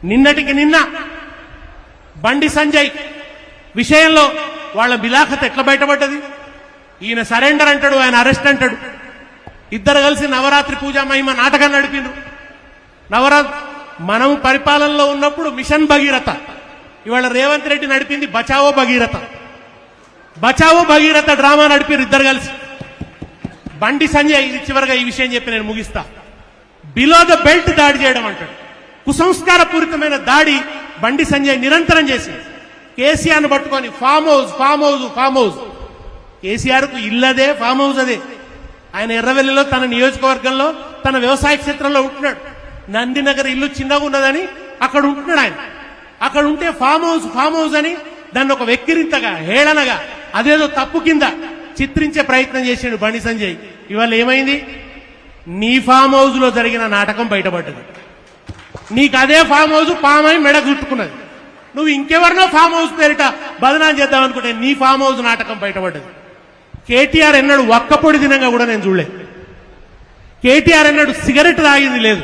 నిన్నటికి నిన్న బండి సంజయ్ విషయంలో వాళ్ళ బిలాఖత ఎట్లా బయటపడ్డది? ఈయన సరెండర్ అంటాడు, ఆయన అరెస్ట్ అంటాడు. ఇద్దరు కలిసి నవరాత్రి పూజా మహిమ నాటకం నడిపిండ్రు. మనం పరిపాలనలో ఉన్నప్పుడు మిషన్ భగీరథ, ఇవాళ రేవంత్ రెడ్డి నడిపింది బచావో భగీరథ. బచావో భగీరథ డ్రామా నడిపారు ఇద్దరు కలిసి. బండి సంజయ్ ఇది చివరిగా ఈ విషయం చెప్పి నేను ముగిస్తా. బిలో ద బెల్ట్ దాడి చేయడం అంటాడు. కుసంస్కార పూరితమైన దాడి బండి సంజయ్ నిరంతరం చేసింది. కేసీఆర్ను పట్టుకొని farm house farm house farm house. కేసీఆర్కు ఇల్లదే ఫామ్ హౌస్ అదే. ఆయన ఎర్రవెల్లిలో తన నియోజకవర్గంలో తన వ్యవసాయ క్షేత్రంలో ఉంటున్నాడు. నందినగర్ ఇల్లు చిన్నగా ఉన్నదని అక్కడ ఉంటున్నాడు ఆయన. అక్కడ ఉంటే ఫామ్ హౌస్ అని దాన్ని ఒక వెక్కిరింతగా హేళనగా అదేదో తప్పు కింద చిత్రించే ప్రయత్నం చేసిండు బండి సంజయ్. ఇవాళ ఏమైంది? నీ ఫామ్ హౌస్ లో జరిగిన నాటకం బయటపడ్డది. నీకు అదే ఫామ్ హౌస్ పామై మెడ చుట్టుకున్నది. నువ్వు ఇంకెవరినో ఫామ్ హౌస్ పేరిట బదనాం చేద్దాం అనుకుంటే నీ ఫామ్ హౌస్ నాటకం బయటపడ్డది. కేటీఆర్ ఎన్నాడు ఒక్కపొడి దినంగా కూడా నేను చూడలేదు. కేటీఆర్ ఎన్నాడు సిగరెట్ తాగింది లేదు.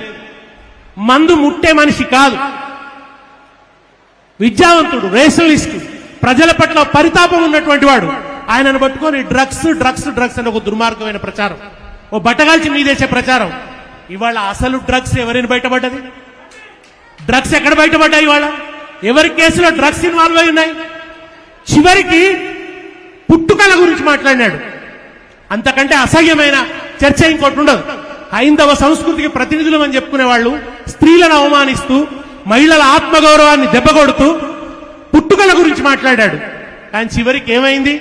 మందు ముట్టే మనిషి కాదు. విద్యావంతుడు, రేషనలిస్టు, ప్రజల పట్ల పరితాపం ఉన్నటువంటి వాడు. ఆయనను పట్టుకొని డ్రగ్స్ డ్రగ్స్ డ్రగ్స్ అని ఒక దుర్మార్గమైన ప్రచారం, ఓ బట్టగాల్చి మీదేసే ప్రచారం. ఇవాళ అసలు డ్రగ్స్ ఎవరిని బయటపడ్డది? డ్రగ్స్ ఎక్కడ బయటపడ్డాయి? ఇవాళ ఎవరి కేసులో డ్రగ్స్ ఇన్వాల్వ్ అయి ఉన్నాయి? చివరికి పుట్టుకల గురించి మాట్లాడినాడు. అంతకంటే అసహ్యమైన చర్చ ఇంకోటి ఉండదు. హైందవ సంస్కృతికి ప్రతినిధులు అని చెప్పుకునే వాళ్ళు స్త్రీలను అవమానిస్తూ మహిళల ఆత్మగౌరవాన్ని దెబ్బకొడుతూ పుట్టుకల గురించి మాట్లాడాడు. కానీ చివరికి ఏమైంది?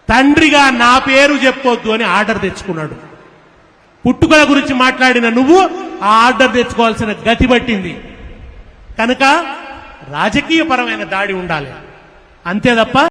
తండ్రిగా నా పేరు చెప్పొద్దు అని ఆర్డర్ తెచ్చుకున్నాడు. పుట్టుకల గురించి మాట్లాడిన నువ్వు ఆ ఆర్డర్ తెచ్చుకోవాల్సిన గతి పట్టింది. కనుక రాజకీయపరమైన దాడి ఉండాలి, అంతే తప్ప